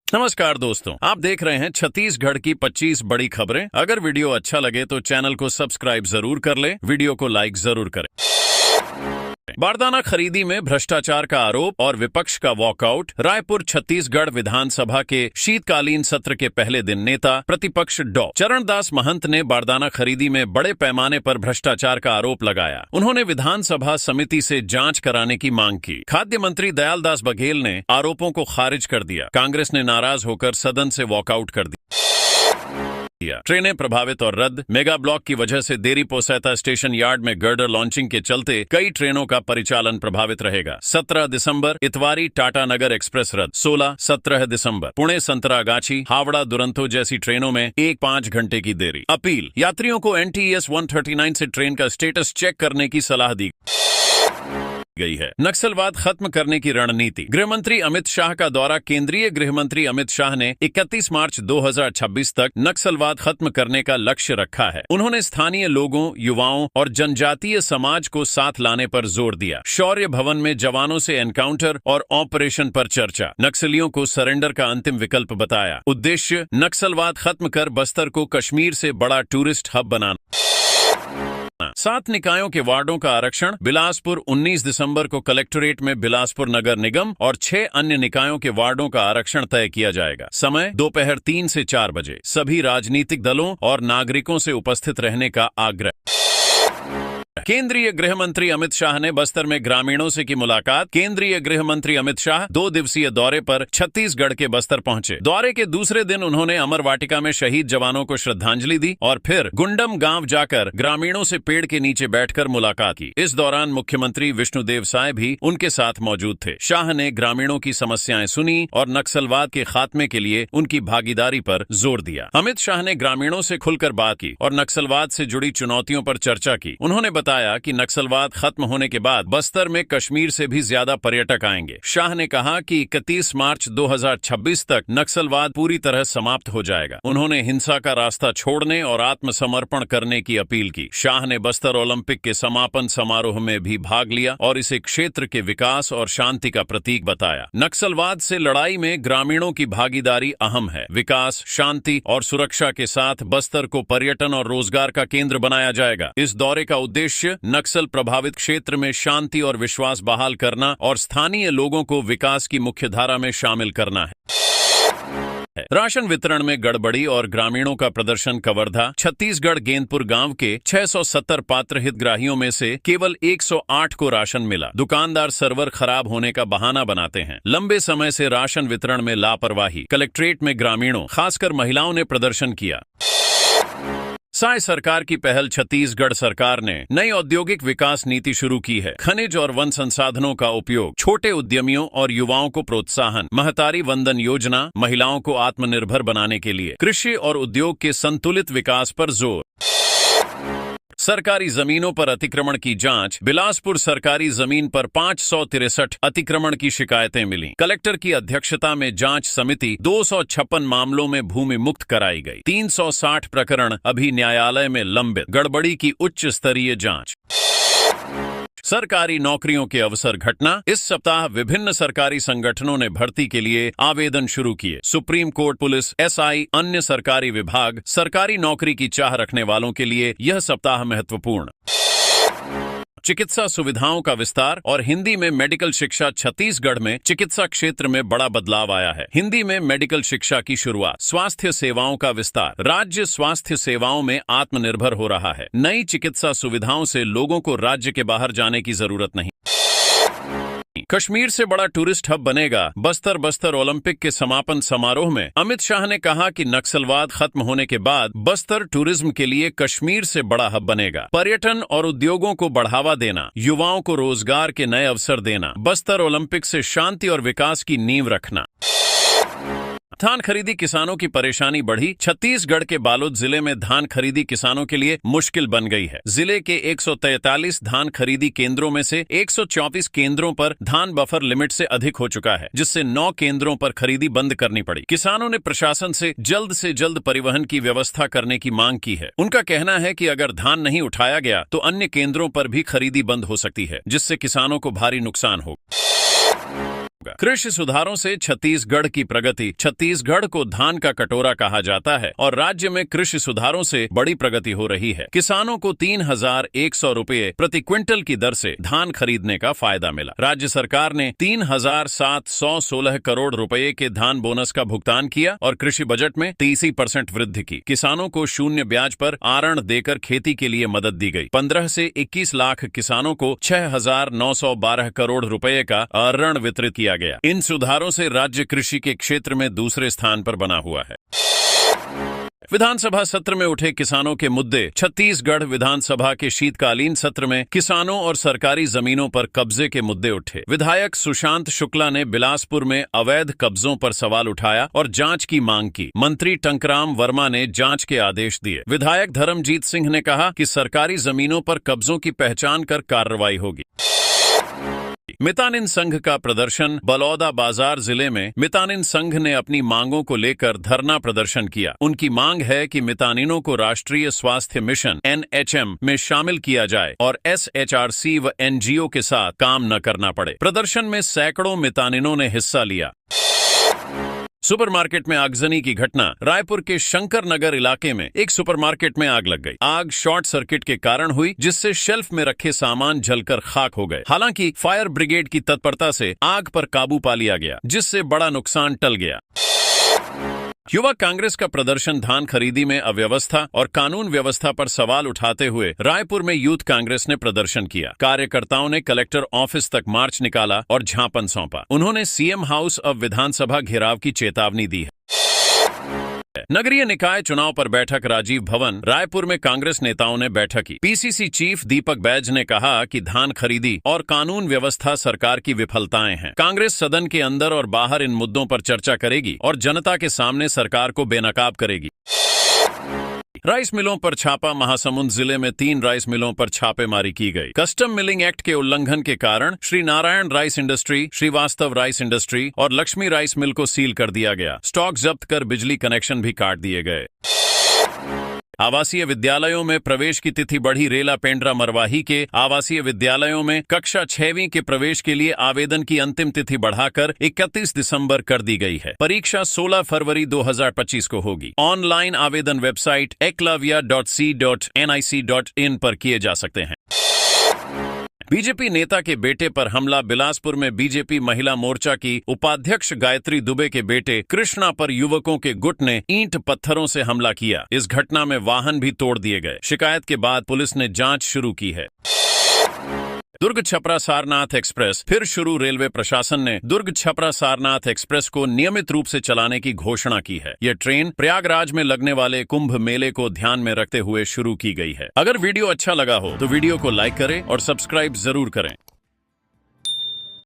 नमस्कार दोस्तों, आप देख रहे हैं छत्तीसगढ़ की 25 बड़ी खबरें। अगर वीडियो अच्छा लगे तो चैनल को सब्सक्राइब जरूर कर लें, वीडियो को लाइक जरूर करें। बारदाना खरीदी में भ्रष्टाचार का आरोप और विपक्ष का वॉकआउट। रायपुर छत्तीसगढ़ विधानसभा के शीतकालीन सत्र के पहले दिन नेता प्रतिपक्ष डॉ चरणदास महंत ने बारदाना खरीदी में बड़े पैमाने पर भ्रष्टाचार का आरोप लगाया। उन्होंने विधानसभा समिति से जांच कराने की मांग की। खाद्य मंत्री दयालदास बघेल ने आरोपों को खारिज कर दिया। कांग्रेस ने नाराज होकर सदन से वॉकआउट कर दिया। ट्रेनें प्रभावित और रद्द। मेगा ब्लॉक की वजह से देरी पोसैता स्टेशन यार्ड में गर्डर लॉन्चिंग के चलते कई ट्रेनों का परिचालन प्रभावित रहेगा। 17 दिसंबर इतवारी टाटानगर एक्सप्रेस रद्द। 16-17 दिसंबर पुणे संतरागाछी हावड़ा दुरंतो जैसी ट्रेनों में 1-5 घंटे की देरी। अपील, यात्रियों को NTES 139 से ट्रेन का स्टेटस चेक करने की सलाह दी गई है। नक्सलवाद खत्म करने की रणनीति। गृहमंत्री अमित शाह का दौरा। केंद्रीय गृहमंत्री अमित शाह ने 31 मार्च 2026 तक नक्सलवाद खत्म करने का लक्ष्य रखा है। उन्होंने स्थानीय लोगों, युवाओं और जनजातीय समाज को साथ लाने पर जोर दिया। शौर्य भवन में जवानों से एनकाउंटर और ऑपरेशन पर चर्चा। नक्सलियों को सरेंडर का अंतिम विकल्प बताया। उद्देश्य, नक्सलवाद खत्म कर बस्तर को कश्मीर से बड़ा टूरिस्ट हब बनाना। 7 निकायों के वार्डों का आरक्षण। बिलासपुर 19 दिसंबर को कलेक्टोरेट में बिलासपुर नगर निगम और 6 अन्य निकायों के वार्डों का आरक्षण तय किया जाएगा। समय दोपहर 3 से 4 बजे। सभी राजनीतिक दलों और नागरिकों से उपस्थित रहने का आग्रह। केंद्रीय गृह मंत्री अमित शाह ने बस्तर में ग्रामीणों से की मुलाकात। केंद्रीय गृह मंत्री अमित शाह 2 दिवसीय दौरे पर छत्तीसगढ़ के बस्तर पहुंचे। दौरे के दूसरे दिन उन्होंने अमर वाटिका में शहीद जवानों को श्रद्धांजलि दी और फिर गुंडम गांव जाकर ग्रामीणों से पेड़ के नीचे बैठकर मुलाकात की। इस दौरान मुख्यमंत्री विष्णुदेव साय भी उनके साथ मौजूद थे। शाह ने ग्रामीणों की समस्याएं सुनी और नक्सलवाद के खात्मे के लिए उनकी भागीदारी पर जोर दिया। अमित शाह ने ग्रामीणों से खुलकर बात की और नक्सलवाद से जुड़ी चुनौतियों पर चर्चा की। उन्होंने बताया कि नक्सलवाद खत्म होने के बाद बस्तर में कश्मीर से भी ज्यादा पर्यटक आएंगे। शाह ने कहा कि 31 मार्च 2026 तक नक्सलवाद पूरी तरह समाप्त हो जाएगा। उन्होंने हिंसा का रास्ता छोड़ने और आत्मसमर्पण करने की अपील की। शाह ने बस्तर ओलंपिक के समापन समारोह में भी भाग लिया और इसे क्षेत्र के विकास और शांति का प्रतीक बताया। नक्सलवाद से लड़ाई में ग्रामीणों की भागीदारी अहम है। विकास, शांति और सुरक्षा के साथ बस्तर को पर्यटन और रोजगार का केंद्र बनाया जाएगा। इस दौरे का उद्देश्य नक्सल प्रभावित क्षेत्र में शांति और विश्वास बहाल करना और स्थानीय लोगों को विकास की मुख्यधारा में शामिल करना है। राशन वितरण में गड़बड़ी और ग्रामीणों का प्रदर्शन कवर्धा। छत्तीसगढ़ गेंदपुर गांव के 670 पात्र हितग्राहियों में से केवल 108 को राशन मिला। दुकानदार सर्वर खराब होने का बहाना बनाते हैं। लंबे समय से राशन वितरण में लापरवाही। कलेक्ट्रेट में ग्रामीणों, खासकर महिलाओं ने प्रदर्शन किया। साय सरकार की पहल। छत्तीसगढ़ सरकार ने नई औद्योगिक विकास नीति शुरू की है। खनिज और वन संसाधनों का उपयोग, छोटे उद्यमियों और युवाओं को प्रोत्साहन। महतारी वंदन योजना, महिलाओं को आत्मनिर्भर बनाने के लिए। कृषि और उद्योग के संतुलित विकास पर जोर। सरकारी जमीनों पर अतिक्रमण की जांच। बिलासपुर सरकारी जमीन पर 563 अतिक्रमण की शिकायतें मिली। कलेक्टर की अध्यक्षता में जांच समिति 256 मामलों में भूमि मुक्त कराई गई। 360 प्रकरण अभी न्यायालय में लंबित। गड़बड़ी की उच्च स्तरीय जांच। सरकारी नौकरियों के अवसर घटना। इस सप्ताह विभिन्न सरकारी संगठनों ने भर्ती के लिए आवेदन शुरू किए। सुप्रीम कोर्ट, पुलिस, SI, अन्य सरकारी विभाग, सरकारी नौकरी की चाह रखने वालों के लिए यह सप्ताह महत्वपूर्ण। चिकित्सा सुविधाओं का विस्तार और हिंदी में मेडिकल शिक्षा। छत्तीसगढ़ में चिकित्सा क्षेत्र में बड़ा बदलाव आया है। हिंदी में मेडिकल शिक्षा की शुरुआत। स्वास्थ्य सेवाओं का विस्तार। राज्य स्वास्थ्य सेवाओं में आत्मनिर्भर हो रहा है। नई चिकित्सा सुविधाओं से लोगों को राज्य के बाहर जाने की जरूरत नहीं। कश्मीर से बड़ा टूरिस्ट हब बनेगा। बस्तर ओलंपिक के समापन समारोह में अमित शाह ने कहा कि नक्सलवाद खत्म होने के बाद बस्तर टूरिज्म के लिए कश्मीर से बड़ा हब बनेगा। पर्यटन और उद्योगों को बढ़ावा देना, युवाओं को रोजगार के नए अवसर देना, बस्तर ओलंपिक से शांति और विकास की नींव रखना। धान खरीदी, किसानों की परेशानी बढ़ी। छत्तीसगढ़ के बालोद जिले में धान खरीदी किसानों के लिए मुश्किल बन गई है। जिले के 143 धान खरीदी केंद्रों में से 124 केंद्रों पर धान बफर लिमिट से अधिक हो चुका है, जिससे 9 केंद्रों पर खरीदी बंद करनी पड़ी। किसानों ने प्रशासन से जल्द परिवहन की व्यवस्था करने की मांग की है। उनका कहना है कि अगर धान नहीं उठाया गया तो अन्य केंद्रों पर भी खरीदी बंद हो सकती है, जिससे किसानों को भारी नुकसान होगा। कृषि सुधारों से छत्तीसगढ़ की प्रगति। छत्तीसगढ़ को धान का कटोरा कहा जाता है और राज्य में कृषि सुधारों से बड़ी प्रगति हो रही है। किसानों को 3,100 रुपये प्रति क्विंटल की दर से धान खरीदने का फायदा मिला। राज्य सरकार ने 3,716 करोड़ रुपए के धान बोनस का भुगतान किया और कृषि बजट में 30% वृद्धि की। किसानों को शून्य ब्याज पर आरण देकर खेती के लिए मदद दी गई। 15 से 21 लाख किसानों को 6,912 करोड़ रुपए का ऋण वितरित किया गया। इन सुधारों से राज्य कृषि के क्षेत्र में दूसरे स्थान पर बना हुआ है। विधानसभा सत्र में उठे किसानों के मुद्दे। छत्तीसगढ़ विधानसभा के शीतकालीन सत्र में किसानों और सरकारी जमीनों पर कब्जे के मुद्दे उठे। विधायक सुशांत शुक्ला ने बिलासपुर में अवैध कब्जों पर सवाल उठाया और जांच की मांग की। मंत्री टंकराम वर्मा ने जांच के आदेश दिए। विधायक धर्मजीत सिंह ने कहा कि सरकारी जमीनों पर कब्जों की पहचान कर कार्रवाई होगी। मितानिन संघ का प्रदर्शन। बलौदा बाजार जिले में मितानिन संघ ने अपनी मांगों को लेकर धरना प्रदर्शन किया। उनकी मांग है कि मितानिनों को राष्ट्रीय स्वास्थ्य मिशन NHM में शामिल किया जाए और SHRC व NGO के साथ काम न करना पड़े। प्रदर्शन में सैकड़ों मितानिनों ने हिस्सा लिया। सुपरमार्केट में आगजनी की घटना। रायपुर के शंकर नगर इलाके में एक सुपरमार्केट में आग लग गई। आग शॉर्ट सर्किट के कारण हुई, जिससे शेल्फ में रखे सामान जलकर खाक हो गए। हालांकि फायर ब्रिगेड की तत्परता से आग पर काबू पा लिया गया, जिससे बड़ा नुकसान टल गया। युवा कांग्रेस का प्रदर्शन। धान खरीदी में अव्यवस्था और कानून व्यवस्था पर सवाल उठाते हुए रायपुर में यूथ कांग्रेस ने प्रदर्शन किया। कार्यकर्ताओं ने कलेक्टर ऑफिस तक मार्च निकाला और ज्ञापन सौंपा। उन्होंने सीएम हाउस अब विधानसभा घेराव की चेतावनी दी है। नगरीय निकाय चुनाव पर बैठक। राजीव भवन रायपुर में कांग्रेस नेताओं ने बैठक की। पीसीसी चीफ दीपक बैज ने कहा कि धान खरीदी और कानून व्यवस्था सरकार की विफलताएं हैं। कांग्रेस सदन के अंदर और बाहर इन मुद्दों पर चर्चा करेगी और जनता के सामने सरकार को बेनकाब करेगी। राइस मिलों पर छापा। महासमुंद जिले में 3 राइस मिलों पर छापेमारी की गई। कस्टम मिलिंग एक्ट के उल्लंघन के कारण Shri Narayan rice industry, Srivastava rice industry और लक्ष्मी राइस मिल को सील कर दिया गया। स्टॉक जब्त कर बिजली कनेक्शन भी काट दिए गए। आवासीय विद्यालयों में प्रवेश की तिथि बढ़ी। रेला पेंड्रा मरवाही के आवासीय विद्यालयों में कक्षा 6वीं के प्रवेश के लिए आवेदन की अंतिम तिथि बढ़ाकर 31 दिसंबर कर दी गई है। परीक्षा 16 फरवरी 2025 को होगी। ऑनलाइन आवेदन वेबसाइट eklavya.c.nic.in पर किए जा सकते हैं। बीजेपी नेता के बेटे पर हमला। बिलासपुर में बीजेपी महिला मोर्चा की उपाध्यक्ष गायत्री दुबे के बेटे कृष्णा पर युवकों के गुट ने ईंट पत्थरों से हमला किया। इस घटना में वाहन भी तोड़ दिए गए। शिकायत के बाद पुलिस ने जांच शुरू की है। दुर्ग छपरा सारनाथ एक्सप्रेस फिर शुरू। रेलवे प्रशासन ने दुर्ग छपरा सारनाथ एक्सप्रेस को नियमित रूप से चलाने की घोषणा की है। यह ट्रेन प्रयागराज में लगने वाले कुंभ मेले को ध्यान में रखते हुए शुरू की गई है। अगर वीडियो अच्छा लगा हो तो वीडियो को लाइक करें और सब्सक्राइब जरूर करें।